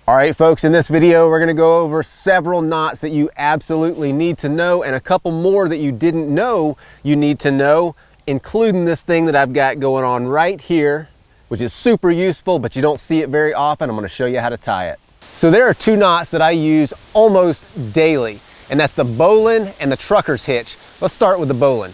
All right, folks, in this video, we're gonna go over several knots that you absolutely need to know and a couple more that you didn't know you need to know, including this thing that I've got going on right here, which is super useful, but you don't see it very often. I'm gonna show you how to tie it. So there are two knots that I use almost daily, and that's the bowline and the trucker's hitch. Let's start with the bowline.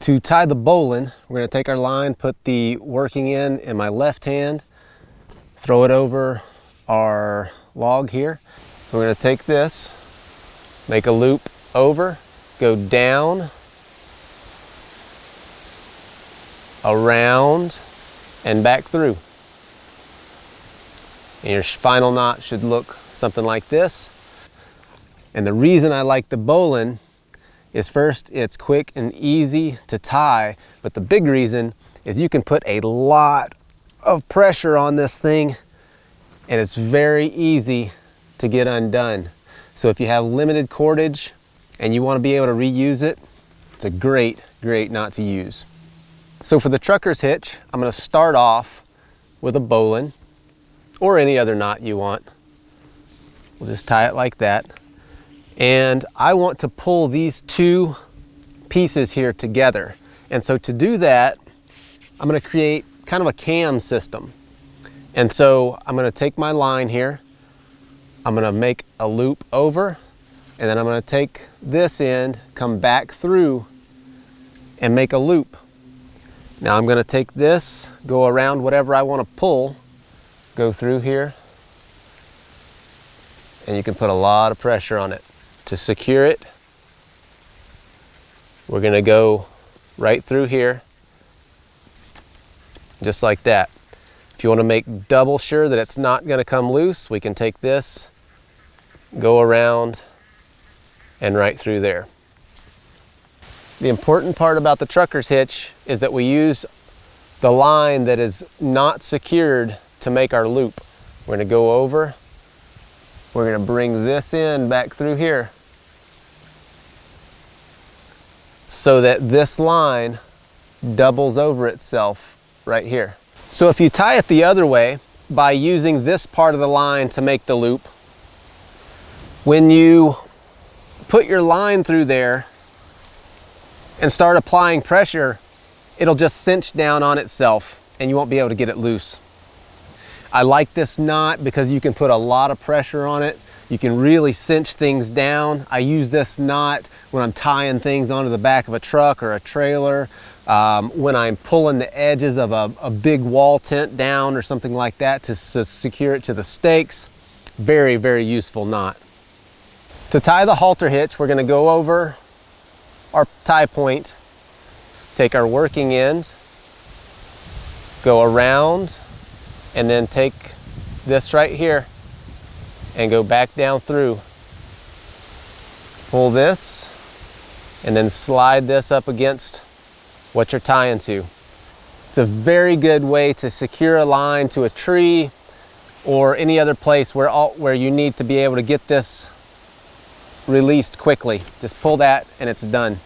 To tie the bowline, we're gonna take our line, put the working end in my left hand, throw it over our log here. So we're going to take this, make a loop over, go down, around, and back through. And your final knot should look something like this. And the reason I like the bowline is, first, it's quick and easy to tie, but the big reason is you can put a lot of pressure on this thing and it's very easy to get undone. So if you have limited cordage and you want to be able to reuse it, it's a great knot to use. So for the trucker's hitch, I'm going to start off with a bowline or any other knot you want. We'll just tie it like that. And I want to pull these two pieces here together. And so to do that, I'm going to create kind of a cam system. And so I'm going to take my line here, I'm going to make a loop over, and then I'm going to take this end, come back through, and make a loop. Now I'm going to take this, go around whatever I want to pull, go through here, and you can put a lot of pressure on it. To secure it, we're going to go right through here, just like that. If you want to make double sure that it's not going to come loose, we can take this, go around, and right through there. The important part about the trucker's hitch is that we use the line that is not secured to make our loop. We're going to go over, we're going to bring this in back through here so that this line doubles over itself right here. So if you tie it the other way, by using this part of the line to make the loop, when you put your line through there and start applying pressure, it'll just cinch down on itself and you won't be able to get it loose. I like this knot because you can put a lot of pressure on it. You can really cinch things down. I use this knot when I'm tying things onto the back of a truck or a trailer, when I'm pulling the edges of a big wall tent down or something like that to secure it to the stakes. Very useful knot. To tie the halter hitch, we're going to go over our tie point, take our working end, go around, and then take this right here and go back down through. Pull this and then slide this up against what you're tying to. It's a very good way to secure a line to a tree or any other place where you need to be able to get this released quickly. Just pull that and it's done.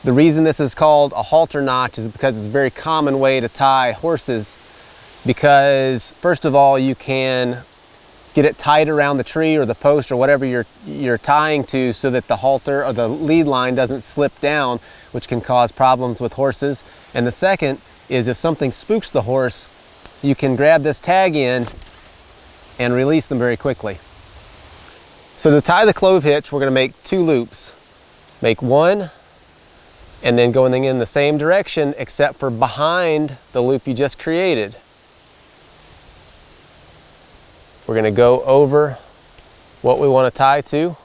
The reason this is called a halter notch is because it's a very common way to tie horses, because first of all, you can get it tight around the tree or the post or whatever you're tying to so that the halter or the lead line doesn't slip down, which can cause problems with horses. And the second is, if something spooks the horse, you can grab this tag end and release them very quickly. So to tie the clove hitch, we're going to make two loops. Make one and then going in the same direction except for behind the loop you just created. We're going to go over what we want to tie to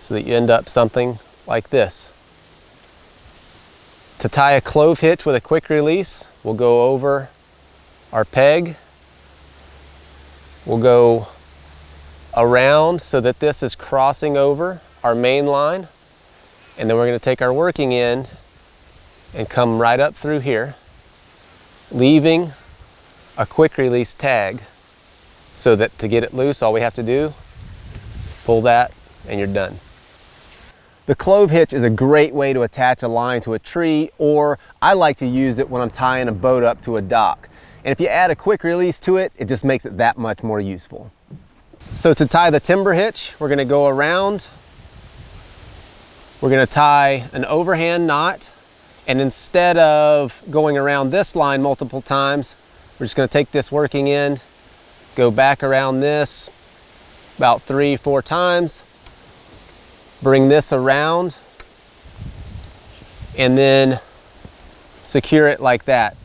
so that you end up something like this. To tie a clove hitch with a quick release, we'll go over our peg. We'll go around so that this is crossing over our main line. And then we're going to take our working end and come right up through here, leaving a quick release tag so that to get it loose, all we have to do, pull that and you're done. The clove hitch is a great way to attach a line to a tree, or I like to use it when I'm tying a boat up to a dock. And if you add a quick release to it, it just makes it that much more useful. So to tie the timber hitch, we're gonna go around. We're gonna tie an overhand knot. And instead of going around this line multiple times, we're just gonna take this working end, go back around this about 3-4 times, bring this around, and then secure it like that.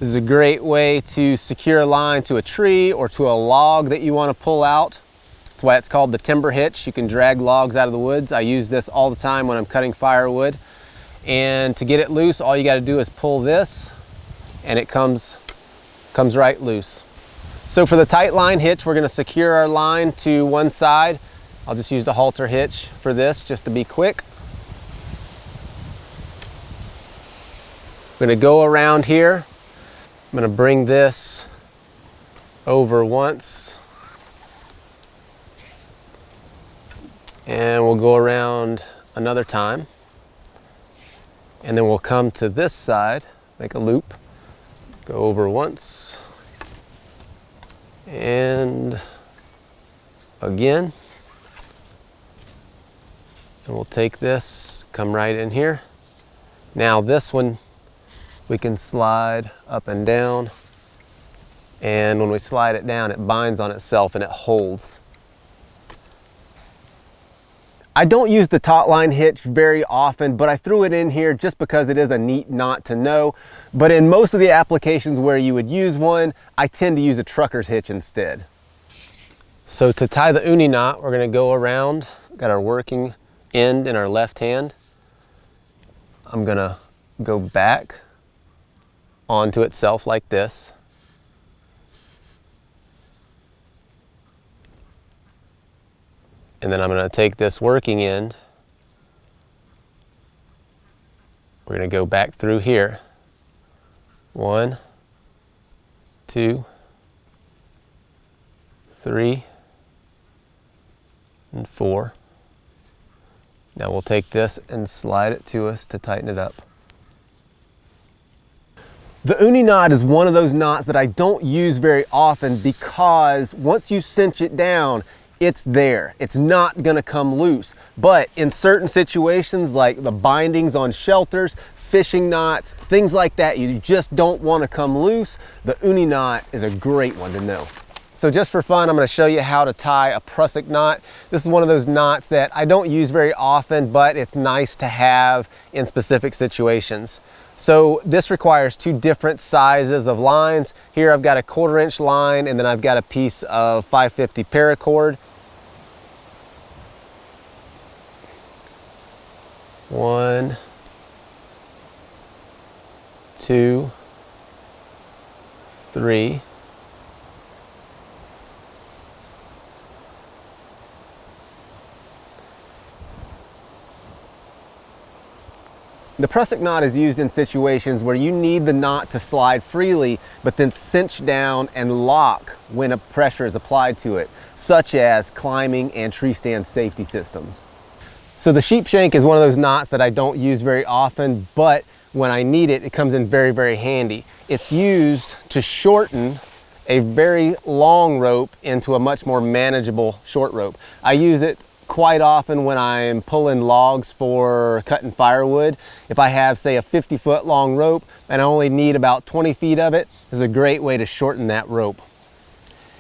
This is a great way to secure a line to a tree or to a log that you want to pull out. That's why it's called the timber hitch. You can drag logs out of the woods. I use this all the time when I'm cutting firewood. And to get it loose, all you got to do is pull this and it comes right loose. So for the tight line hitch, we're going to secure our line to one side. I'll just use the halter hitch for this just to be quick. I'm going to go around here. I'm going to bring this over once. And we'll go around another time. And then we'll come to this side, make a loop, go over once, and again. And we'll take this, come right in here. Now this one, we can slide up and down. And when we slide it down, it binds on itself and it holds. I don't use the taut line hitch very often, but I threw it in here just because it is a neat knot to know. But in most of the applications where you would use one, I tend to use a trucker's hitch instead. So to tie the uni knot, we're going to go around, got our working end in our left hand. I'm going to go back onto itself like this. And then I'm going to take this working end. We're going to go back through here. 1, 2, 3, and 4. Now we'll take this and slide it to us to tighten it up. The uni knot is one of those knots that I don't use very often because once you cinch it down, it's there. It's not gonna come loose. But in certain situations like the bindings on shelters, fishing knots, things like that, you just don't want to come loose. The uni knot is a great one to know. So just for fun, I'm going to show you how to tie a prusik knot. This is one of those knots that I don't use very often, but it's nice to have in specific situations. So this requires 2 different sizes of lines. Here I've got a 1/4 inch line, and then I've got a piece of 550 paracord. 1, 2, 3. The prusik knot is used in situations where you need the knot to slide freely, but then cinch down and lock when a pressure is applied to it, such as climbing and tree stand safety systems. So the sheep shank is one of those knots that I don't use very often, but when I need it, it comes in very, very handy. It's used to shorten a very long rope into a much more manageable short rope. I use it quite often when I'm pulling logs for cutting firewood. If I have, say, a 50-foot long rope and I only need about 20 feet of it, this is a great way to shorten that rope.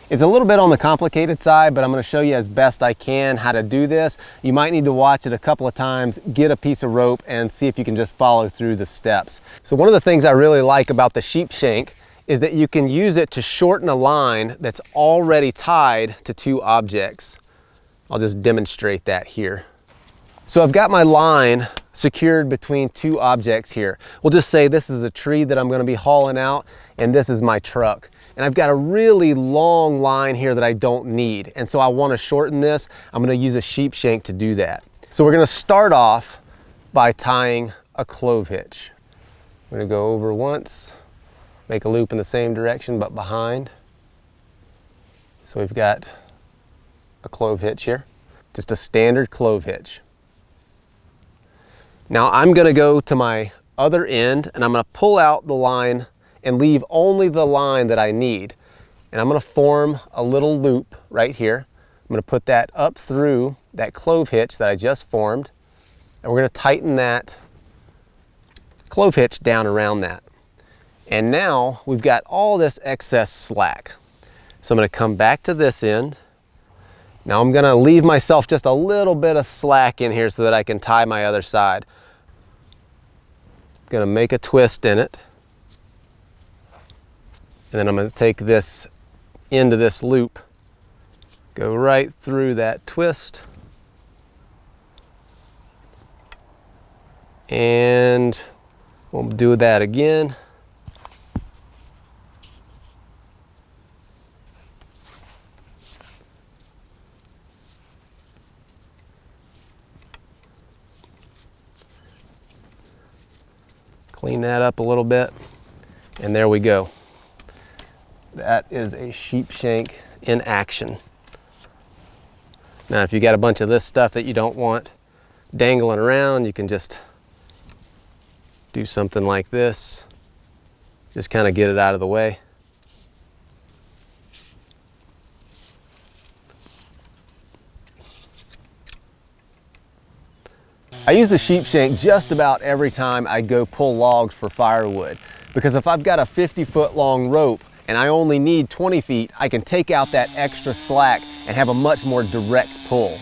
It's a little bit on the complicated side, but I'm going to show you as best I can how to do this. You might need to watch it a couple of times, get a piece of rope, and see if you can just follow through the steps. So one of the things I really like about the sheep shank is that you can use it to shorten a line that's already tied to 2 objects. I'll just demonstrate that here. So I've got my line secured between 2 objects here. We'll just say this is a tree that I'm going to be hauling out, and this is my truck. And I've got a really long line here that I don't need. And so I want to shorten this. I'm going to use a sheep shank to do that. So we're going to start off by tying a clove hitch. I'm going to go over once, make a loop in the same direction but behind. So we've got a clove hitch here, just a standard clove hitch. Now I'm going to go to my other end and I'm going to pull out the line and leave only the line that I need. And I'm going to form a little loop right here. I'm going to put that up through that clove hitch that I just formed, and we're going to tighten that clove hitch down around that. And now we've got all this excess slack. So I'm going to come back to this end. Now I'm going to leave myself just a little bit of slack in here so that I can tie my other side. I'm going to make a twist in it. And then I'm going to take this end of this loop, go right through that twist, and we'll do that again. Clean that up a little bit, and there we go. That is a sheep shank in action. Now, if you got a bunch of this stuff that you don't want dangling around, you can just do something like this. Just kind of get it out of the way. I use the sheep shank just about every time I go pull logs for firewood, because if I've got a 50-foot long rope and I only need 20 feet, I can take out that extra slack and have a much more direct pull.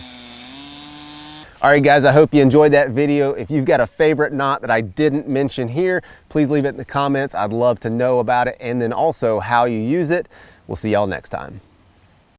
All right guys, I hope you enjoyed that video. If you've got a favorite knot that I didn't mention here, please leave it in the comments. I'd love to know about it, and then also how you use it. We'll see y'all next time.